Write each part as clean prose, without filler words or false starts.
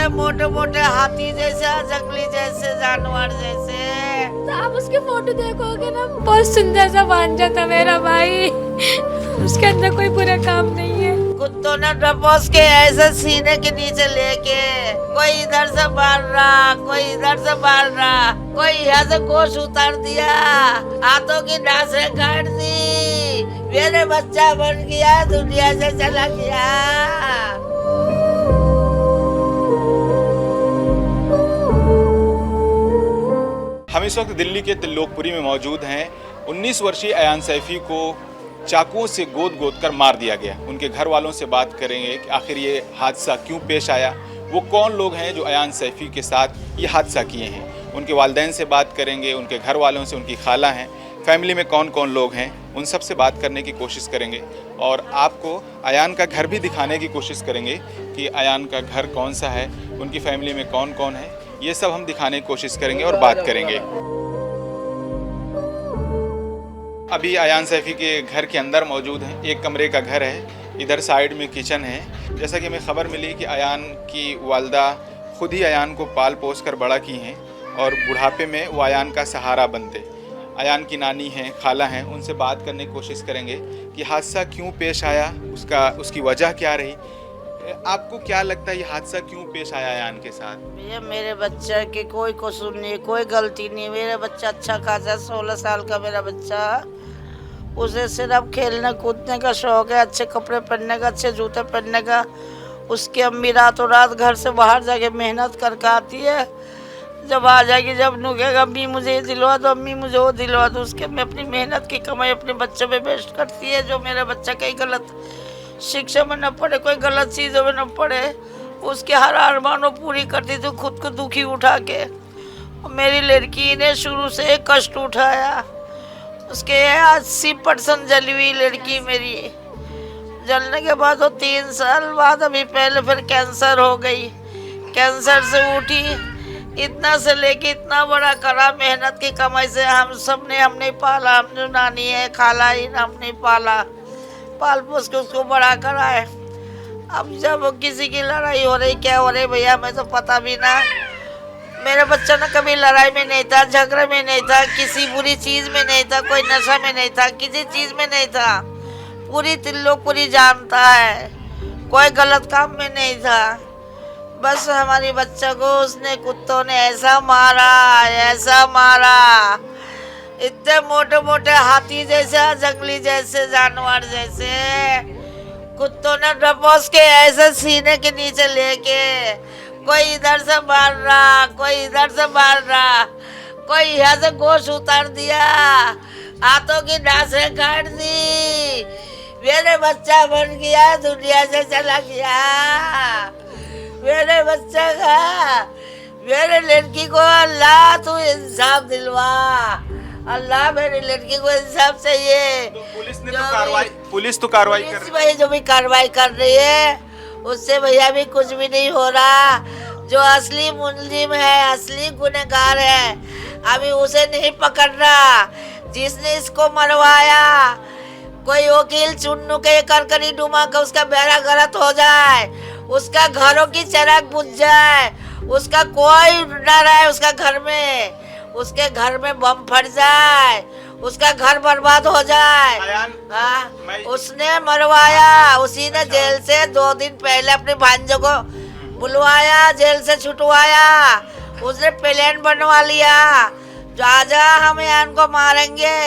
इतने मोटे मोटे हाथी जैसे, जंगली जैसे, जानवर जैसे। तो आप उसके फोटो देखोगे ना, बहुत सुंदर सा भांजा था मेरा भाई। उसके अंदर कोई बुरा काम नहीं है। कुत्तों ने डपोस के ऐसे सीने के नीचे लेके, कोई इधर से मार रहा, कोई इधर से मार रहा, कोई यहाँ से गोश उतार दिया, हाथों की नासें काट दी। मेरे बच्चा बन गया, दुनिया से चला गया। हम इस वक्त दिल्ली के त्रिलोकपुरी में मौजूद हैं। 19 वर्षीय अयान सैफी को चाकुओं से गोद गोद कर मार दिया गया। उनके घर वालों से बात करेंगे कि आखिर ये हादसा क्यों पेश आया, वो कौन लोग हैं जो अयान सैफी के साथ ये हादसा किए हैं। उनके वालिदैन से बात करेंगे, उनके घर वालों से, उनकी खाला हैं, फैमिली में कौन कौन लोग हैं, उन सब से बात करने की कोशिश करेंगे। और आपको अयान का घर भी दिखाने की कोशिश करेंगे कि अयान का घर कौन सा है, उनकी फैमिली में कौन कौन है, ये सब हम दिखाने की कोशिश करेंगे और बात करेंगे। अभी अयान सैफी के घर के अंदर मौजूद हैं। एक कमरे का घर है, इधर साइड में किचन है। जैसा कि हमें खबर मिली कि अयान की वालदा खुद ही अयान को पाल पोस कर बड़ा की हैं और बुढ़ापे में वो अयान का सहारा बनते। अयान की नानी हैं, खाला हैं, उनसे बात करने की कोशिश करेंगे कि हादसा क्यों पेश आया, उसकी वजह क्या रही। आपको क्या लगता है ये हादसा क्यों पेश आया अयान के साथ? भैया मेरे बच्चा की कोई कसूर नहीं, कोई गलती नहीं। मेरा बच्चा अच्छा खासा 16 साल का मेरा बच्चा, उसे सिर्फ खेलने कूदने का शौक है, अच्छे कपड़े पहनने का, अच्छे जूते पहनने का। उसकी अम्मी रातों रात घर से बाहर जाके मेहनत करके आती है। जब आ जाएगी, जब नुकेगा अम्मी मुझे ये दिलवा दो, अम्मी मुझे वो दिलवा दो, उसके में अपनी मेहनत की कमाई अपने बच्चे पे वेस्ट करती है। जो मेरा बच्चा कहीं गलत शिक्षा में न पड़े, कोई गलत चीज़ों में न पड़े, उसके हर अरमानों पूरी करती थी खुद को दुखी उठा के। मेरी लड़की ने शुरू से कष्ट उठाया। उसके 80% जली हुई लड़की मेरी। जलने के बाद वो 3 साल बाद अभी पहले फिर कैंसर हो गई। कैंसर से उठी, इतना से लेके इतना बड़ा करा, मेहनत की कमाई से हम सब ने, हमने पाला। हम जो नानी है, खाला ही हमने पाला, पाल पोस के उसको बड़ा करा है। अब जब किसी की लड़ाई हो रही, क्या हो रही भैया, मैं तो पता भी ना। मेरा बच्चा ना कभी लड़ाई में नहीं था, झगड़े में नहीं था, किसी बुरी चीज़ में नहीं था, कोई नशा में नहीं था, किसी चीज़ में नहीं था। पूरी त्रिलोकपुरी जानता है, कोई गलत काम में नहीं था। बस हमारी बच्चा को उसने कुत्तों ने ऐसा मारा, ऐसा मारा, इतने मोटे मोटे हाथी जैसे, जंगली जैसे, जानवर जैसे। कुत्तों ने डपोस के ऐसे सीने के नीचे लेके, कोई इधर से मार रहा, कोई इधर से मार रहा, कोई यहाँ से गोश उतार दिया, हाथों की नासें काट दी। मेरे बच्चा बन गया, दुनिया से चला गया। मेरे बच्चा का, मेरे लड़की को अल्लाह तू इंसाफ दिलवा, अल्लाह मेरी लड़की को इंसाफ चाहिए। तो पुलिस तो कार्रवाई कर रही है। भाई जो भी कार्रवाई कर रही है उससे भैया भी कुछ भी नहीं हो रहा। जो असली मुलजिम है, असली गुनहगार है, अभी उसे नहीं पकड़ रहा। जिसने इसको मरवाया, कोई वकील चुन्नू के करकरी डुमा का उसका बेड़ा गलत हो जाए, उसका घरों की चिराग बुझ जाए, उसका कोई न रहे उसका घर में, उसके घर में बम फट जाए, उसका घर बर्बाद हो जाए। उसने मरवाया, उसी ने जेल से 2 दिन पहले अपने भांजों को बुलवाया, जेल से छुटवाया। उसने प्लान बनवा लिया, जो आजा हम यान को मारेंगे।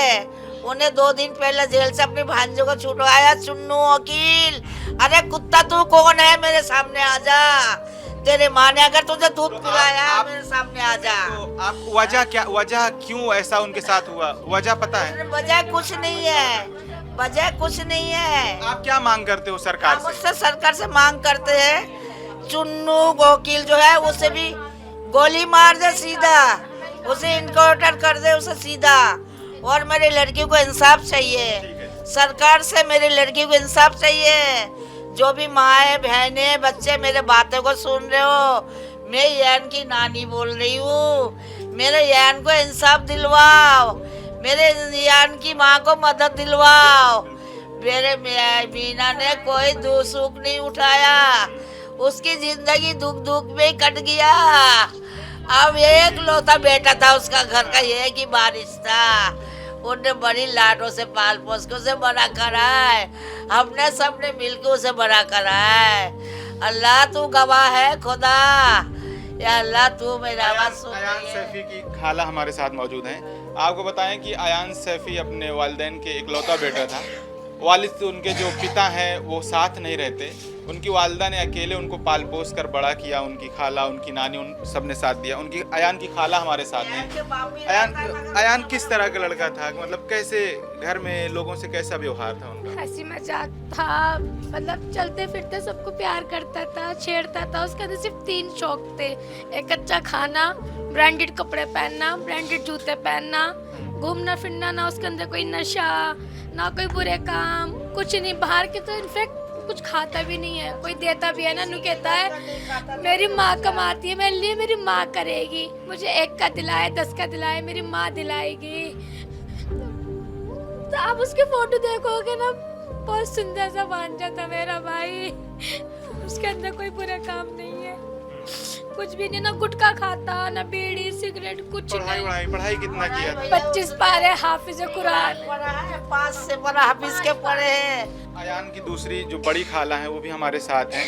उन्हें 2 दिन पहले जेल से अपने भांजों को छुटवाया। चुन्नू वकील, अरे कुत्ता तू कौन है, मेरे सामने आजा। तेरे माँ ने अगर तुझे दूध पिलाया, मेरे सामने आजा। तो आपको वजह क्यों ऐसा उनके साथ हुआ, वजह पता है? वजह कुछ नहीं है, वजह कुछ नहीं है। आप क्या मांग करते हो सरकार से? मुझसे सरकार से मांग करते हैं, चुन्नू वकील जो है उसे भी गोली मार दे सीधा, उसे इनकाउंटर कर दे उसे सीधा। और मेरी लड़की को इंसाफ चाहिए, सरकार से मेरी लड़की को इंसाफ चाहिए। जो भी माँ बहनें बच्चे मेरे बातों को सुन रहे हो, मैं यान की नानी बोल रही हूँ। मेरे यान को इंसाफ दिलवाओ, मेरे यान की माँ को मदद दिलवाओ। मेरे मीना ने कोई दुख सुख नहीं उठाया, उसकी जिंदगी दुख दुख में ही कट गया। अब एक लौता बेटा था उसका, घर का एक ही बारिश था। उन्हें बड़ी लाडों से पाल पोस के उसे बड़ा करा है, हमने सबने मिलकर उसे बड़ा करा है। अल्लाह तू गवाह है खुदा, या अल्लाह तू मेरा आवाज सुन अयान रही है। सैफी की खाला हमारे साथ मौजूद हैं। आपको बताएं कि अयान सैफी अपने वालिदैन के इकलौता बेटा था। वालिद से उनके जो पिता हैं वो साथ नहीं रहते। उनकी वालिदा ने अकेले उनको पाल पोस कर बड़ा किया। उनकी खाला, उनकी नानी, उन सब ने साथ दिया। उनकी अयान की खाला हमारे साथ हैं। अयान किस तरह का लड़का था, मतलब कैसे घर में लोगों से कैसा व्यवहार था उनका? हंसी मजाक था, मतलब चलते फिरते सबको प्यार करता था, छेड़ता था। उसके अंदर सिर्फ 3 शौक थे, एक अच्छा खाना, ब्रांडेड कपड़े पहनना, ब्रांडेड जूते पहनना, घूमना फिरना। ना उसके अंदर कोई नशा, ना कोई बुरे काम, कुछ नहीं। बाहर के तो इनफेक्ट कुछ खाता भी नहीं है। कोई देता भी है ना, नू कहता है मेरी माँ कमाती है, मेरे लिए मेरी माँ करेगी। मुझे 1 का दिलाए, 10 का दिलाए, मेरी माँ दिलाएगी। तो आप उसके फोटो देखोगे ना, बहुत सुंदर सा भांजा था मेरा भाई। उसके अंदर कोई बुरा काम नहीं है, कुछ भी नहीं। ना गुटखा खाता, ना बीड़ी सिगरेट, कुछ नहीं। पढ़ाई कितना किया था? 25 पारे हाफिज कुरान, 5 से बड़ा हाफिज के पढ़े हैं। अयान की दूसरी जो बड़ी खाला हैं वो भी हमारे साथ हैं।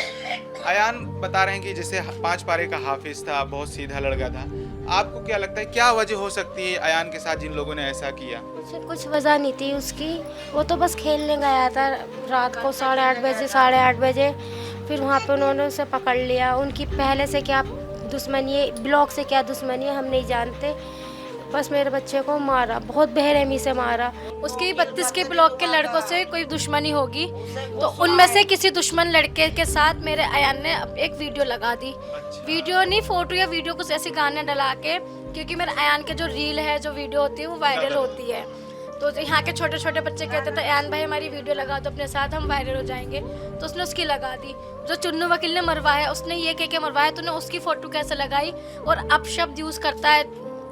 अयान बता रहे हैं कि जैसे 5 पारे का हाफिज था, बहुत सीधा लड़का था। आपको क्या लगता है क्या वजह हो सकती है अयान के साथ जिन लोगों ने ऐसा किया? कुछ वजह नहीं थी उसकी, वो तो बस खेलने गया था रात को 8:30 बजे, 8:30 बजे। फिर वहाँ पे उन्होंने उसे पकड़ लिया। उनकी पहले से क्या दुश्मनी है, ब्लॉक से क्या दुश्मनी है हम नहीं जानते। बस मेरे बच्चे को मारा, बहुत बेरहमी से मारा। उसके 32 के ब्लॉक के लड़कों से कोई दुश्मनी होगी, तो उनमें से किसी दुश्मन लड़के के साथ मेरे अयान ने एक वीडियो लगा दी। वीडियो नहीं, फोटो या वीडियो कुछ ऐसे गाने डला के, क्योंकि मेरे अयान के जो रील है, जो वीडियो होती है वो वायरल होती है। तो यहाँ के छोटे छोटे बच्चे कहते थे अयान भाई हमारी वीडियो लगा दो अपने साथ, हम वायरल हो जाएंगे। तो उसने उसकी लगा दी। जो चुन्नू वकील ने मरवाया, उसने ये कह के मरवाया, तूने उसकी फोटो कैसे लगाई? और अपशब्द यूज़ करता है,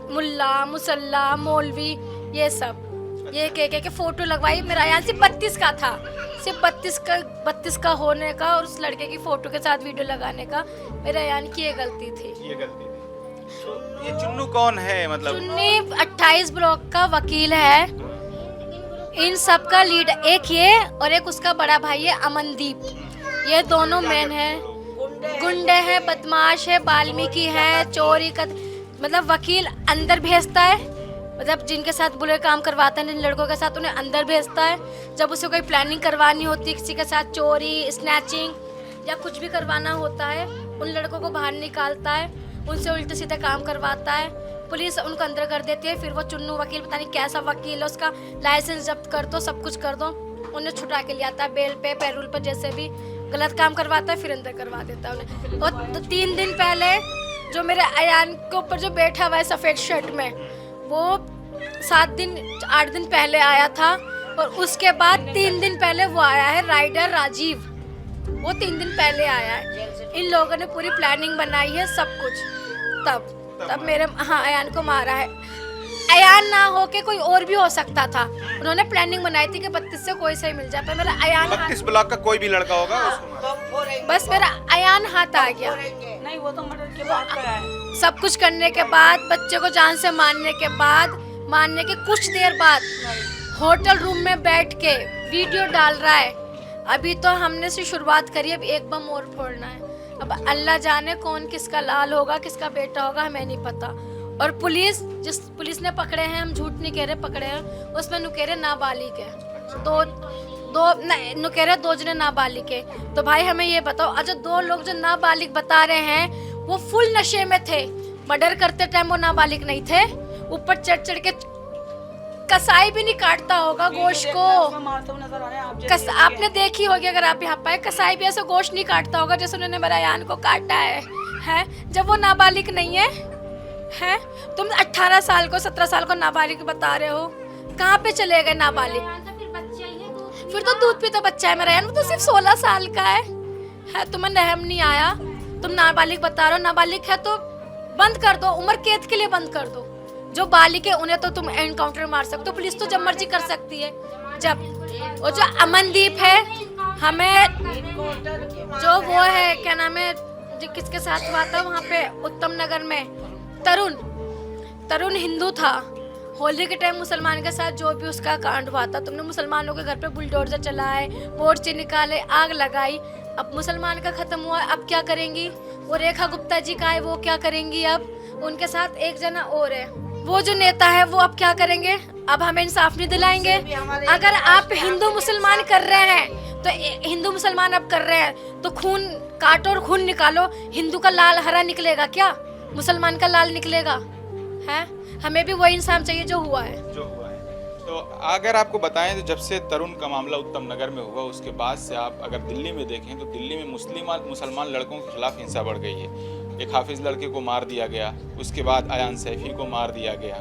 मुल्ला, मुसल्ला, मौलवी, ये सब ये कह के फोटो लगवाई। मेरा अयान सिर्फ 32 का था, सिर्फ 32 का होने का और उस लड़के की फोटो के साथ वीडियो लगाने का मेरे अयान की ये गलती थी। तो ये चुन्नू कौन है? मतलब चुन्नी 28 ब्लॉक का वकील है। इन सब का लीड एक ये और एक उसका बड़ा भाई है अमनदीप। ये दोनों मेन है, गुंडे हैं, बदमाश है, वाल्मीकि है, चोरी का। मतलब वकील अंदर भेजता है, मतलब जिनके साथ बुरे काम करवाते हैं जिन लड़कों के साथ, उन्हें अंदर भेजता है। जब उसे कोई प्लानिंग करवानी होती है, किसी के साथ चोरी, स्नैचिंग या कुछ भी करवाना होता है, उन लड़कों को बाहर निकालता है, उनसे उल्टे सीधे काम करवाता है। पुलिस उनको अंदर कर देती है। फिर वो चुन्नू वकील, पता नहीं कैसा वकील है, उसका लाइसेंस जब्त कर दो, सब कुछ कर दो, उन्हें छुटा के ले आता है बेल पे, पैरोल पर, जैसे भी गलत काम करवाता है फिर अंदर करवा देता है उन्हें। और 3 दिन पहले जो मेरे अयान के ऊपर जो बैठा हुआ है सफ़ेद शर्ट में, वो 8 दिन पहले आया था। और उसके बाद 3 दिन पहले वो आया है राइडर राजीव, वो 3 दिन पहले आया है। इन लोगों ने पूरी प्लानिंग बनाई है सब कुछ। तब मेरे अयान को मारा है। अयान ना हो के कोई और भी हो सकता था। उन्होंने प्लानिंग बनाई थी कि 32 से कोई सही मिल जाए, पर मेरा अयान 32 ब्लॉक का कोई भी लड़का होगा उसको बस मेरा अयान हाथ आ गया। नहीं, वो तो मर्डर के बाद करा है। सब कुछ करने के बाद, बच्चे को जान से मारने के बाद, मारने के कुछ देर बाद होटल रूम में बैठ के वीडियो डाल रहा है। अभी तो हमने से शुरुआत करी, अब एक बम और फोड़ना है। अब अल्लाह जाने कौन किसका लाल होगा, किसका बेटा होगा, हमें नहीं पता। और पुलिस, जिस पुलिस ने पकड़े हैं, हम झूठ नहीं कह रहे, पकड़े हैं, उसमें नुकेरे नाबालिग है। नुकेरे 2 जने नाबालिग है। तो भाई हमें ये बताओ, अच्छा 2 लोग जो नाबालिग बता रहे हैं वो फुल नशे में थे, मर्डर करते टाइम वो नाबालिग नहीं थे। ऊपर चढ़ चढ़ के कसाई भी नहीं काटता होगा गोश्त को। आपने देखी होगी अगर आप यहाँ पाए, कसाई भी ऐसे गोश्त नहीं काटता होगा जैसे उन्होंने मेरा अयान को काटा है जब वो नाबालिग नहीं है। तुम 18 साल को, 17 साल को नाबालिग बता रहे हो, कहाँ पे चले गए नाबालिग? फिर तो दूध पीता बच्चा है मेरा अयान, वो तो सिर्फ 16 साल का है। तुम्हें रहम नहीं आया? तुम नाबालिग बता रहे हो, नाबालिग है तो बंद कर दो, उम्र कैद के लिए बंद कर दो। जो बालिग है उन्हें तो तुम एनकाउंटर मार सकते हो, पुलिस तो जब मर्जी कर सकती है। जब वो जो अमनदीप है, हमें जो वो है क्या नाम है जो किसके साथ हुआ था वहाँ पे उत्तम नगर में तरुण हिंदू था। होली के टाइम मुसलमान के साथ जो भी उसका कांड हुआ था, तुमने मुसलमानों के घर पे बुलडोजर चलाए, मोर्चे निकाले, आग लगाई। अब मुसलमान का खत्म हुआ, अब क्या करेंगी? वो रेखा गुप्ता जी का है, वो क्या करेंगी? अब उनके साथ एक जना और है, वो जो नेता है वो अब क्या करेंगे? अब हमें इंसाफ नहीं दिलाएंगे। अगर आप हिंदू मुसलमान कर रहे हैं तो हिंदू मुसलमान अब कर रहे हैं तो खून काटो और खून निकालो। हिंदू का लाल हरा निकलेगा क्या? मुसलमान का लाल निकलेगा? है, हमें भी वही इंसाफ चाहिए जो हुआ है। तो अगर आपको बताएं तो जब से तरुण का मामला उत्तम नगर में हुआ उसके बाद से आप अगर दिल्ली में देखें तो दिल्ली में मुसलमान लड़कों के खिलाफ हिंसा बढ़ गई है। एक हाफिज लड़के को मार दिया गया, उसके बाद अयान सैफी को मार दिया गया।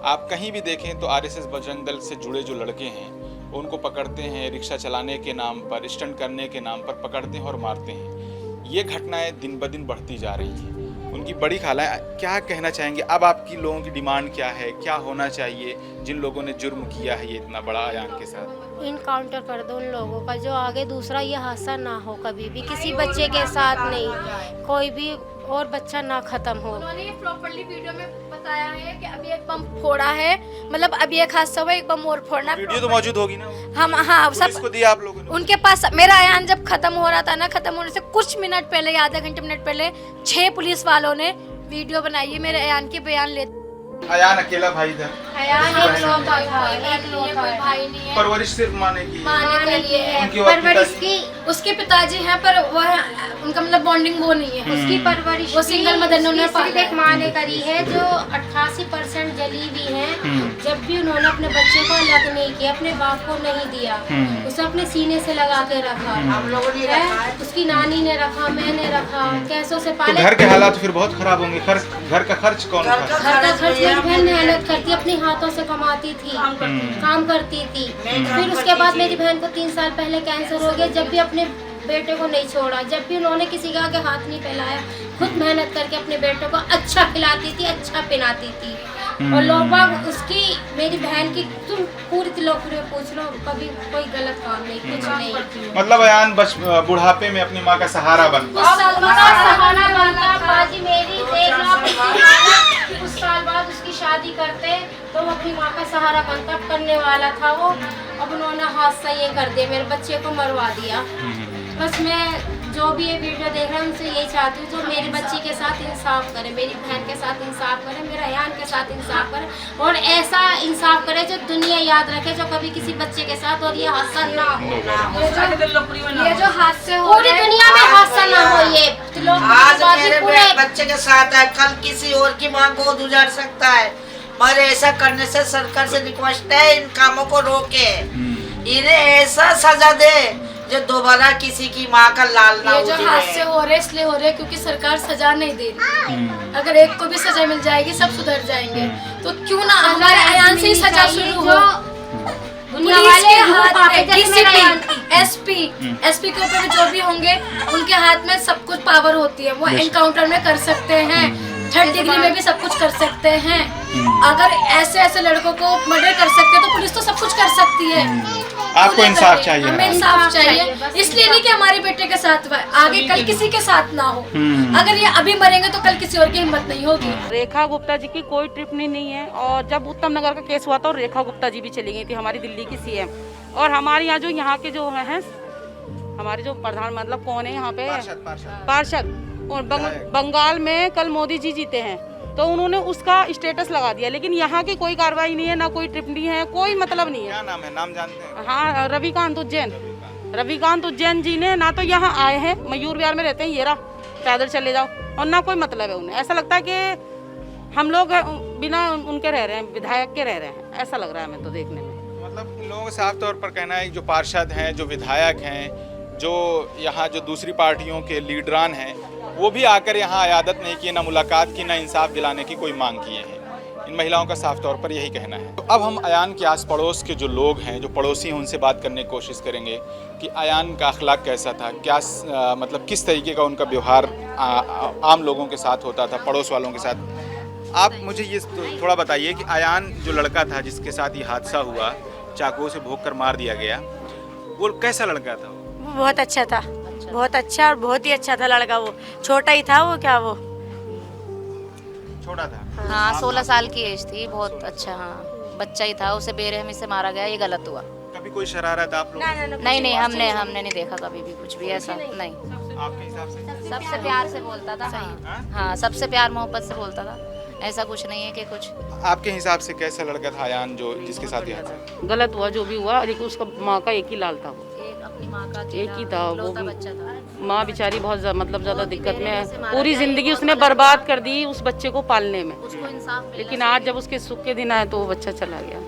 आप कहीं भी देखें तो आरएसएस बजरंग दल से जुड़े जो लड़के हैं उनको पकड़ते हैं, रिक्शा चलाने के नाम पर, स्टंट करने के नाम पर पकड़ते हैं और मारते हैं। ये घटनाएं दिन ब दिन बढ़ती जा रही हैं। उनकी बड़ी खालाएं क्या कहना चाहेंगे? अब आपकी लोगों की डिमांड क्या है, क्या होना चाहिए जिन लोगों ने जुर्म किया है ये इतना बड़ा अयान के साथ? इनकाउंटर कर दो उन लोगों का, जो आगे दूसरा ये हादसा ना हो कभी भी, किसी बच्चे के साथ नहीं, कोई भी और बच्चा ना खत्म हो। उन्होंने ये प्रॉपर्ली वीडियो में बताया है कि अभी एक बम फोड़ा है, मतलब अभी एक हादसा हुआ, एक बम और फोड़ना। वीडियो तो मौजूद होगी ना? हम हाँ सब इसको दिया आप लोगों ने? उनके पास मेरा अयान जब खत्म हो रहा था ना, खत्म होने से कुछ मिनट पहले, आधे घंटे मिनट पहले 6 पुलिस वालों ने वीडियो बनाई है मेरे अयान के बयान ले। अयान अकेला भाई था? अयान इकलौता था, कोई भाई नहीं है। परवरिश सिर्फ माने की है। उनकी और परवरिश की उसके पिताजी हैं पर वो है, उनका मतलब बॉन्डिंग वो नहीं है। उसकी परवरिश वो सिंगल मदर ने उन्हें सिर्फ एक माँ ने करी है, जो 88% जली भी है। जब भी उन्होंने अपने बच्चे को अलग नहीं किया, अपने बाप को नहीं दिया, उसे अपने सीने से लगा के रखा। हम लोगों ने रखा, उसकी नानी ने रखा, मैंने रखा, कैसों से पाले। तो घर के हालात फिर बहुत खराब होंगे। घर का खर्च कौन घर का खर्च मेरी बहन मेहनत करती, अपने हाथों से कमाती थी, काम करती थी। फिर उसके बाद मेरी बहन को 3 साल पहले कैंसर हो गया। जब भी अपने बेटे को नहीं छोड़ा, जब भी उन्होंने किसी के आगे हाथ नहीं फैलाया, खुद मेहनत करके अपने बेटे को अच्छा खिलाती थी, अच्छा पहनाती थी। और लोग बाग उसकी, मेरी बहन की, तुम पूरी तिलोपुरी पूछ लो, कभी कोई गलत काम नहीं, कुछ नहीं। मतलब अयान बस बुढ़ापे में अपनी माँ का सहारा बनता। सहारा बनता। बाजी मेरी देख लो, कुछ साल बाद उसकी शादी करते तो वो अपनी माँ का सहारा बनता, करने वाला था वो। अब उन्होंने हादसा ये कर दिया, मेरे बच्चे को मरवा दिया। बस मैं जो भी ये वीडियो देख रहे हैं उनसे यही चाहती हूँ, जो मेरी बच्ची के साथ इंसाफ करे, मेरी बहन के साथ इंसाफ करे, मेरे अयान के साथ इंसाफ करे, और ऐसा इंसाफ करे जो दुनिया याद रखे, जो कभी किसी बच्चे के साथ और ये हादसा ना हो। ये जो हादसे हो पूरी दुनिया में हादसा ना हो। ये आज मेरे बच्चे के साथ है, कल किसी और की माँ गोद उजाड़ सकता है। मगर ऐसा करने से सरकार से रिक्वेस्ट है, इन कामों को रोके, इन्हें ऐसा सजा दे जो दोबारा किसी की माँ का लाल ना ये जो हादसे हो रहे इसलिए हो रहे क्योंकि सरकार सजा नहीं दे रही। अगर एक को भी सजा मिल जाएगी सब सुधर जाएंगे, तो क्यों ना हमारे अयान से ही सजा शुरू हो। पुलिस के हाथ में डीसीपी, एसपी के ऊपर जो भी होंगे उनके हाथ में सब कुछ पावर होती है। वो एनकाउंटर में कर सकते हैं, 3rd डिग्री में भी सब कुछ कर सकते हैं। अगर ऐसे लड़कों को मर्डर कर सकते हैं तो पुलिस तो सब कुछ कर सकती है। आपको इंसाफ चाहिए? हमें इंसाफ चाहिए, इसलिए नहीं कि हमारे बेटे के साथ हुआ, आगे कल किसी के साथ ना हो। अगर ये अभी मरेंगे तो कल किसी और की हिम्मत नहीं होगी। रेखा गुप्ता जी की कोई टिप्पणी नहीं है। और जब उत्तम नगर का केस हुआ था रेखा गुप्ता जी भी चली गई थी, हमारी दिल्ली की सीएम। और हमारे यहाँ के जो हैं हमारे जो प्रधान, मतलब कौन है यहाँ पे, पार्षद, और बंगाल में कल मोदी जी जीते हैं तो उन्होंने उसका स्टेटस लगा दिया, लेकिन यहाँ की कोई कार्रवाई नहीं है, ना कोई टिप्पणी है, कोई मतलब नहीं है। क्या नाम है? नाम जानते हैं? हाँ, रविकांत उज्जैन जी ने ना तो यहाँ आए हैं, मयूर विहार में रहते हैं, ये रहा, पैदल चले जाओ, और ना कोई मतलब है उन्हें। ऐसा लगता है कि हम लोग बिना उनके रह रहे हैं, विधायक के रह रहे हैं, ऐसा लग रहा है हमें तो देखने में। मतलब इन लोगों का साफ तौर पर कहना है जो पार्षद हैं, जो विधायक हैं, जो यहाँ जो दूसरी पार्टियों के लीडरान हैं, वो भी आकर यहाँ आयादत नहीं की, ना मुलाकात की, ना इंसाफ दिलाने की कोई मांग किए हैं। इन महिलाओं का साफ तौर पर यही कहना है। तो अब हम अयान के आस पड़ोस के जो लोग हैं, जो पड़ोसी हैं, उनसे बात करने की कोशिश करेंगे कि अयान का अखलाक कैसा था, क्या मतलब किस तरीके का उनका व्यवहार आम लोगों के साथ होता था, पड़ोस वालों के साथ। आप मुझे ये थोड़ा बताइए कि अयान जो लड़का था जिसके साथ ये हादसा हुआ, चाकुओं से भोंक कर मार दिया गया, वो कैसा लड़का था? वो बहुत अच्छा था, बहुत अच्छा और बहुत ही अच्छा था लड़का। वो छोटा ही था, वो क्या वो छोटा था। हाँ 16 साल की एज थी, बहुत अच्छा। हाँ बच्चा ही था, उसे बेरहमी से मारा गया, ये गलत हुआ। कभी कोई शरारत आप लोग नहीं हमने नहीं देखा कभी भी कुछ भी ऐसा नहीं। आपके हिसाब से? सबसे प्यार से बोलता था। हाँ सबसे प्यार मोहब्बत से बोलता था, ऐसा कुछ नहीं है कि कुछ। आपके हिसाब से कैसा लड़का था अयान जो जिसके साथ यह था? गलत हुआ जो भी हुआ, लेकिन उसका माँ का एक ही लाल था, वो एक अपनी माँ का एक ही था, वो इकलौता भी बच्चा था। माँ बेचारी बहुत मतलब ज़्यादा दिक्कत में है, पूरी ज़िंदगी उसने बर्बाद कर दी उस बच्चे को पालने में। उसको इंसाफ मिलना लेकिन आज जब उसके सुख के दिन आए तो वो बच्चा चला गया।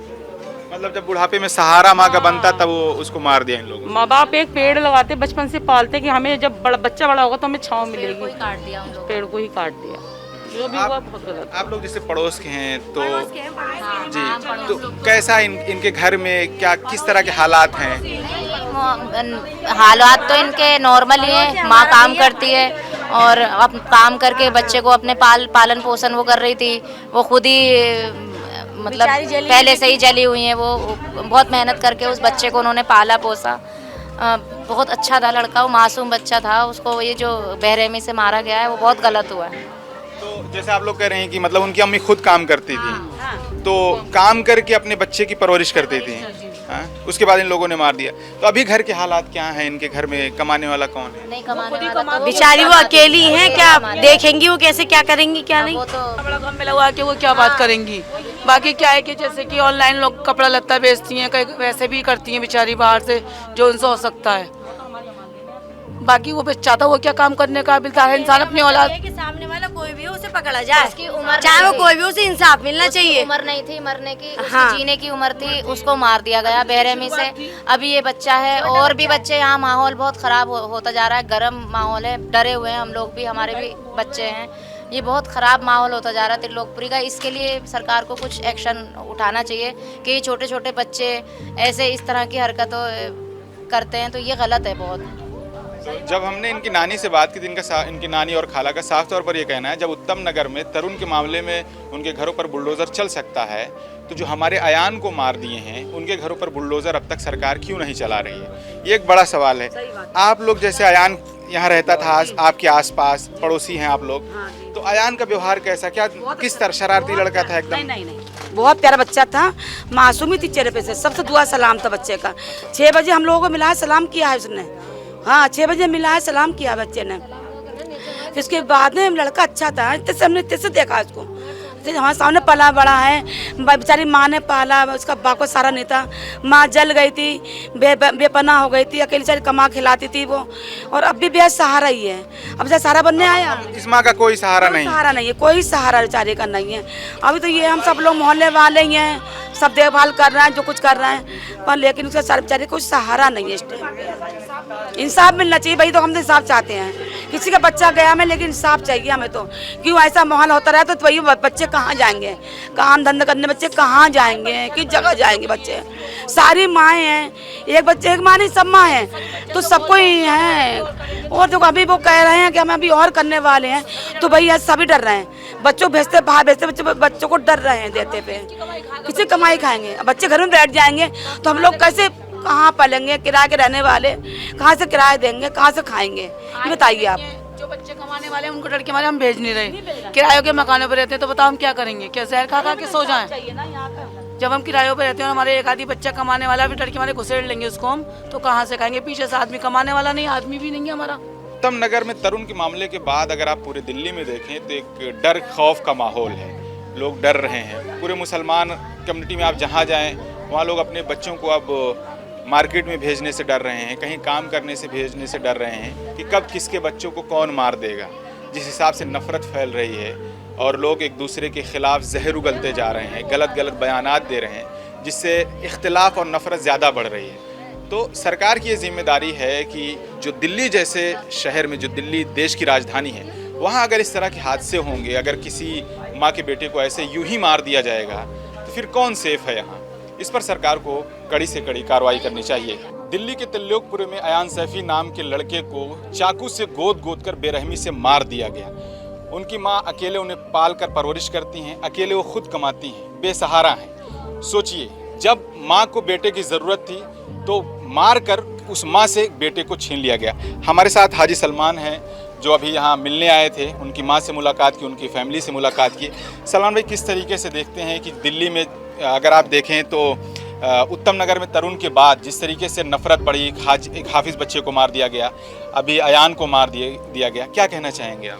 मतलब जब बुढ़ापे में सहारा माँ का बनता तब वो उसको मार दिया इन लोगों ने। माँ बाप एक पेड़ लगाते बचपन से पालते कि हमें जब बच्चा बड़ा होगा तो हमें छाँव कोई मिलेगी, काट दिया उन लोगों पेड़ को ही काट दिया। जो भी हुआ बहुत गलत। आप लोग जैसे पड़ोस के हैं तो जी, तो कैसा इनके घर में क्या किस तरह के हालात हैं? हालात तो इनके नॉर्मल ही है। माँ काम करती है और अब काम करके बच्चे को अपने पालन पोषण वो कर रही थी। वो खुद ही मतलब पहले से ही जली हुई है। वो बहुत मेहनत करके उस बच्चे को उन्होंने पाला पोसा। बहुत अच्छा था लड़का, वो मासूम बच्चा था। उसको ये जो बेरहमी से मारा गया है वो बहुत गलत हुआ है। तो जैसे आप लोग कह रहे हैं कि मतलब उनकी अम्मी खुद काम करती थी, तो काम करके अपने बच्चे की परवरिश करती थी। हाँ? उसके बाद इन लोगों ने मार दिया। तो अभी घर के हालात क्या हैं? इनके घर में कमाने वाला कौन है? नहीं कमाने वाला तो बेचारी वो अकेली हैं, क्या देखेंगी वो, कैसे क्या करेंगी क्या नहीं। वो तो बड़ा काम में लगा के वो क्या बात करेंगी। बाकी क्या है कि जैसे कि ऑनलाइन लोग कपड़ा लत्ता बेचती हैं, कई वैसे भी करती हैं बेचारी बाहर से जो उनसे हो सकता है। बाकी वो बच्चा था, वो क्या काम करने का काबिल था। इंसान अपनी औलाद कि सामने वाला कोई भी हो उसे पकड़ा जाए, उसकी उम्र चाहे वो नहीं कोई भी, उसे इंसाफ मिलना उसकी चाहिए। उम्र नहीं थी मरने की, उसकी हाँ। जीने की उम्र थी। उसको मार दिया गया बेरहमी से। अभी ये बच्चा है और भी बच्चे। यहाँ माहौल बहुत खराब होता जा रहा है, गर्म माहौल है, डरे हुए हैं हम लोग भी, हमारे भी बच्चे हैं। ये बहुत ख़राब माहौल होता जा रहा है त्रिलोकपुरी का। इसके लिए सरकार को कुछ एक्शन उठाना चाहिए कि ये छोटे छोटे बच्चे ऐसे इस तरह की हरकतों करते हैं, तो ये गलत है बहुत। जब हमने इनकी नानी से बात की तो इनकी नानी और खाला का साफ तौर पर ये कहना है, जब उत्तम नगर में तरुण के मामले में उनके घरों पर बुलडोज़र चल सकता है, तो जो हमारे अयान को मार दिए हैं उनके घरों पर बुलडोज़र अब तक सरकार क्यों नहीं चला रही है? ये एक बड़ा सवाल है। आप लोग जैसे अयान यहाँ रहता था, आपके आसपास पड़ोसी हैं आप लोग, तो अयान का व्यवहार कैसा, क्या किस तरह? शरारती लड़का था एकदम? नहीं बहुत प्यारा बच्चा था, मासूमी थी चेहरे पे से, सबसे दुआ सलाम था बच्चे का। 6 बजे हम लोगों को मिला है, सलाम किया है उसने। हाँ 6 बजे मिला है, सलाम किया बच्चे ने। इसके बाद में लड़का अच्छा था, हमने से देखा उसको, हमारे सामने पला बड़ा है। बेचारी माँ ने पाला, उसका बाप को सारा नहीं था। माँ जल गई थी, बेपनाह हो गई थी, अकेली सारी कमा खिलाती थी वो, और अब भी बेहद सहारा ही है। अब जैसे सहारा बनने आया, इस माँ का कोई सहारा नहीं? सहारा नहीं है, कोई सहारा बेचारे का नहीं है। अभी तो ये हम सब लोग मोहल्ले वाले ही हैं, सब देखभाल कर रहे हैं, जो कुछ कर रहे हैं, पर लेकिन उसका सारे बेचारे कोई सहारा नहीं है इस टाइम। इंसाफ मिलना चाहिए भाई, तो हम तो इंसाफ चाहते हैं। किसी का बच्चा गया हमें, लेकिन इंसाफ चाहिए हमें। तो क्यों ऐसा माहौल होता रहा, तो वही बच्चे कहाँ जाएंगे? काम धंधा करने बच्चे कहाँ जाएंगे? किस जगह जाएंगे बच्चे? सारी माएँ हैं, एक बच्चे एक माँ नहीं, सब माँ हैं, तो सबको ही है। और जो अभी वो कह रहे हैं कि हम अभी और करने वाले हैं, तो भाई आज सभी डर रहे हैं। बच्चों भेजते बाहर भेजते, बच्चों को डर रहे हैं देते पे, किसी कमाई खाएंगे। बच्चे घर में बैठ जाएंगे तो हम लोग कैसे, कहाँ पालेंगे? किराए के रहने वाले कहाँ से किराया देंगे, कहाँ से खाएंगे? ये बताइए आप। जो बच्चे कमाने वाले हैं उनको डर के मारे हम भेज नहीं रहे। किरायों के मकानों पर रहते हैं, तो बताओ हम क्या करेंगे? क्या जहर खा खा के सो जाएं? जब हम किरायों पर रहते हैं और हमारे एक आदि बच्चा कमाने वाला भी डर के मारे घुसेड़ लेंगे उसको हम, तो कहाँ से खाएंगे? पीछे से आदमी कमाने वाला नहीं, आदमी भी नहीं है हमारा। उत्तम नगर में तरुण के मामले के बाद अगर आप पूरे दिल्ली में देखें तो एक डर खौफ का माहौल है। लोग डर रहे हैं। पूरे मुसलमान कम्युनिटी में आप जहाँ जाएं वहाँ लोग अपने बच्चों को अब मार्केट में भेजने से डर रहे हैं, कहीं काम करने से भेजने से डर रहे हैं कि कब किसके बच्चों को कौन मार देगा। जिस हिसाब से नफ़रत फैल रही है और लोग एक दूसरे के ख़िलाफ़ जहर उगलते जा रहे हैं, गलत गलत बयानात दे रहे हैं, जिससे इख्तिलाफ़ और नफ़रत ज़्यादा बढ़ रही है। तो सरकार की ये जिम्मेदारी है कि जो दिल्ली जैसे शहर में, जो दिल्ली देश की राजधानी है, वहाँ अगर इस तरह के हादसे होंगे, अगर किसी माँ के बेटे को ऐसे यूं ही मार दिया जाएगा तो फिर कौन सेफ है यहाँ? इस पर सरकार को कड़ी से कड़ी कार्रवाई करनी चाहिए। दिल्ली के त्रिलोकपुरी में अयान सैफी नाम के लड़के को चाकू से गोद कर बेरहमी से मार दिया गया। उनकी माँ अकेले उन्हें पाल कर परवरिश करती हैं, अकेले वो खुद कमाती हैं, बेसहारा हैं। सोचिए, जब माँ को बेटे की ज़रूरत थी तो मार कर उस माँ से बेटे को छीन लिया गया। हमारे साथ हाजी सलमान हैं जो अभी यहाँ मिलने आए थे, उनकी माँ से मुलाकात की, उनकी फैमिली से मुलाकात की। सलमान भाई, किस तरीके से देखते हैं कि दिल्ली में अगर आप देखें तो उत्तम नगर में तरुण के बाद जिस तरीके से नफरत बढ़ी, एक हाफिज़ बच्चे को मार दिया गया, अभी अयान को मार दिया गया, क्या कहना चाहेंगे आप?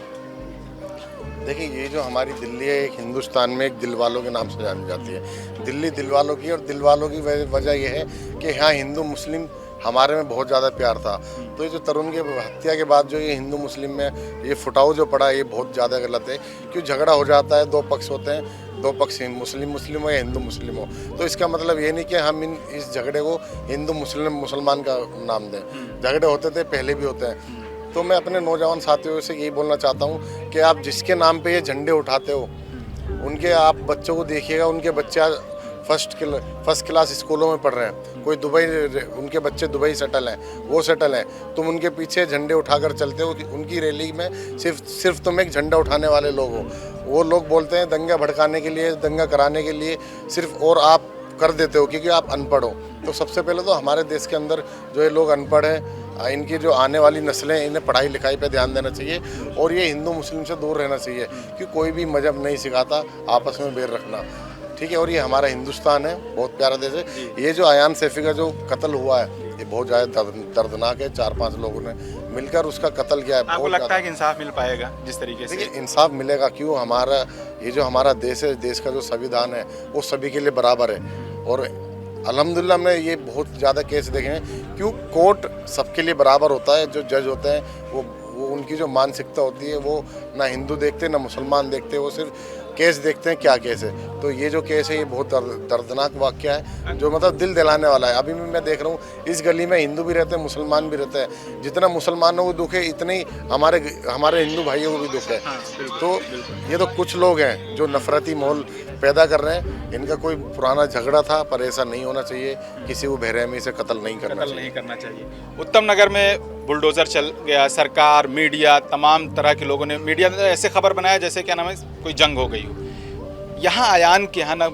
देखिए, ये जो हमारी दिल्ली है, एक हिंदुस्तान में एक दिल वालों के नाम से जानी जाती है। दिल्ली दिल वालों की, और दिल वालों की वजह यह है कि यहाँ हिंदू मुस्लिम हमारे में बहुत ज़्यादा प्यार था। तो ये जो तरुण की हत्या के बाद जो ये हिंदू मुस्लिम में ये फुटाव जो पड़ा, ये बहुत ज़्यादा गलत है। क्यों झगड़ा हो जाता है, दो पक्ष होते हैं, दो पक्ष मुस्लिम हो या हिंदू मुस्लिम हो, तो इसका मतलब ये नहीं कि हम इस झगड़े को हिंदू मुसलमान का नाम दें। झगड़े होते थे, पहले भी होते हैं। तो मैं अपने नौजवान साथियों से यही बोलना चाहता हूँ कि आप जिसके नाम पे ये झंडे उठाते हो, उनके आप बच्चों को देखिएगा, उनके बच्चे आज फर्स्ट क्लास स्कूलों में पढ़ रहे हैं। कोई दुबई, उनके बच्चे दुबई सेटल हैं, वो सेटल हैं। तुम उनके पीछे झंडे उठाकर चलते हो कि उनकी रैली में सिर्फ तुम एक झंडा उठाने वाले लोग हो। वो लोग बोलते हैं दंगा भड़काने के लिए, दंगा कराने के लिए सिर्फ, और आप कर देते हो क्योंकि आप अनपढ़ हो। तो सबसे पहले तो हमारे देश के अंदर जो ये लोग अनपढ़ हैं, इनकी जो आने वाली नस्लें, इन्हें पढ़ाई लिखाई पे ध्यान देना चाहिए, और ये हिंदू मुस्लिम से दूर रहना चाहिए कि कोई भी मजहब नहीं सिखाता आपस में बैर रखना, ठीक है। और ये हमारा हिंदुस्तान है, बहुत प्यारा देश है। ये जो अयान सैफी का जो कत्ल हुआ है, ये बहुत ज़्यादा दर्दनाक है। 4-5 लोगों ने मिलकर उसका कत्ल किया है। आपको लगता है कि इंसाफ मिल पाएगा जिस तरीके से? देखिए, इंसाफ मिलेगा क्यों? हमारा ये जो हमारा देश है, देश का जो संविधान है वो सभी के लिए बराबर है। और अल्हम्दुलिल्लाह हमने ये बहुत ज़्यादा केस देखे हैं। क्यों? कोर्ट सबके लिए बराबर होता है। जो जज होते हैं वो उनकी जो मानसिकता होती है, वो ना हिंदू देखते ना मुसलमान देखते, वो सिर्फ केस देखते हैं क्या केस है। तो ये जो केस है, ये बहुत दर्दनाक वाक़या है, जो मतलब दिल दिलाने वाला है। अभी भी मैं देख रहा हूँ इस गली में हिंदू भी रहते हैं, मुसलमान भी रहते हैं। जितना मुसलमानों को दुख है, इतने ही हमारे हिंदू भाइयों को भी दुख है। तो ये तो कुछ लोग हैं जो नफरती माहौल पैदा कर रहे हैं। इनका कोई पुराना झगड़ा था, पर ऐसा नहीं होना चाहिए। किसी को बेरहमी से कत्ल नहीं करना चाहिए। उत्तम नगर में बुलडोज़र चल गया, सरकार, मीडिया, तमाम तरह के लोगों ने, मीडिया ने ऐसे खबर बनाया जैसे क्या नाम है, कोई जंग हो गई हो। यहाँ अयान के यहाँ न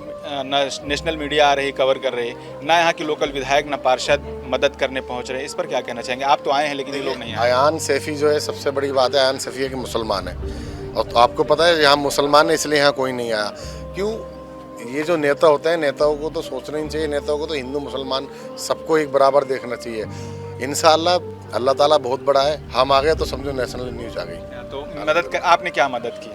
नेशनल मीडिया आ रही, कवर कर रही, ना यहाँ के लोकल विधायक, ना पार्षद मदद करने पहुँच रहे। इस पर क्या कहना चाहेंगे? आप तो आए हैं लेकिन ये लोग नहीं आए। अयान सैफी जो है, सबसे बड़ी बात है, अयान सैफी है कि मुसलमान है। और तो आपको पता है यहाँ मुसलमान है, इसलिए यहाँ कोई नहीं आया। क्यों? ये जो नेता होते हैं, नेताओं को तो सोचना ही चाहिए, नेताओं को तो हिंदू मुसलमान सबको एक बराबर देखना चाहिए। इंशाअल्लाह अल्लाह ताला बहुत बड़ा है। हम आ गए तो समझो नेशनल न्यूज़ आ गई। तो आपने क्या मदद की?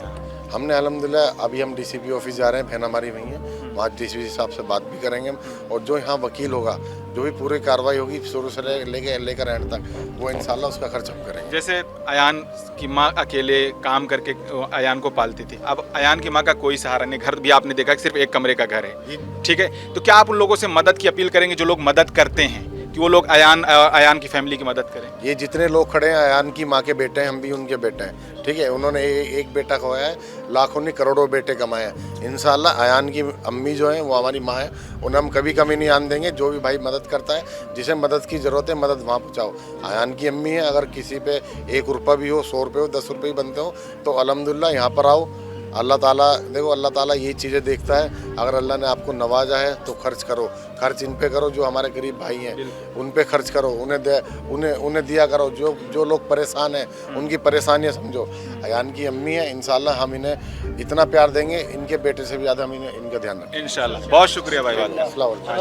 हमने अल्हम्दुलिल्लाह, अभी हम डीसीपी ऑफिस जा रहे हैं, फैन हमारी वहीं है, वहाँ डीसीपी साहब से बात भी करेंगे हम। और जो यहाँ वकील होगा, जो भी पूरी कार्रवाई होगी शुरू से लेकर एंड तक, वो इंशाल्लाह उसका खर्च हम करेंगे। जैसे अयान की माँ अकेले काम करके अयान को पालती थी, अब अयान की माँ का कोई सहारा नहीं, घर भी आपने देखा कि सिर्फ एक कमरे का घर है, ठीक है। तो क्या आप उन लोगों से मदद की अपील करेंगे जो लोग मदद करते हैं, कि वो लोग अयान की फैमिली की मदद करें? ये जितने लोग खड़े हैं, अयान की माँ के बेटे हैं, हम भी उनके बेटे हैं, ठीक है। उन्होंने एक बेटा खवाया है, लाखों ने करोड़ों बेटे कमाए हैं। इंशाल्लाह अयान की अम्मी जो हैं, वो हमारी माँ है, उन्हें हम कभी कमी नहीं आने देंगे। जो भी भाई मदद करता है, जिसे मदद की ज़रूरत है, मदद वहाँ पहुँचाओ। अयान की अम्मी है, अगर किसी पे 1 रुपया भी हो, 100 रुपये हो, 10 रुपये बनते हो, तो अल्हम्दुलिल्लाह यहाँ पर आओ। अल्लाह ताला, देखो अल्लाह ताला ये चीज़ें देखता है। अगर अल्लाह ने आपको नवाजा है तो खर्च करो, खर्च इन पे करो। जो हमारे गरीब भाई हैं उन पे खर्च करो, उन्हें दिया करो। जो लोग परेशान हैं, उनकी परेशानियां समझो। अयान की अम्मी है, इंशाल्लाह हम इन्हें इतना प्यार देंगे, इनके बेटे से भी ज़्यादा हम इनका ध्यान रखेंगे इंशाल्लाह। बहुत शुक्रिया भाई।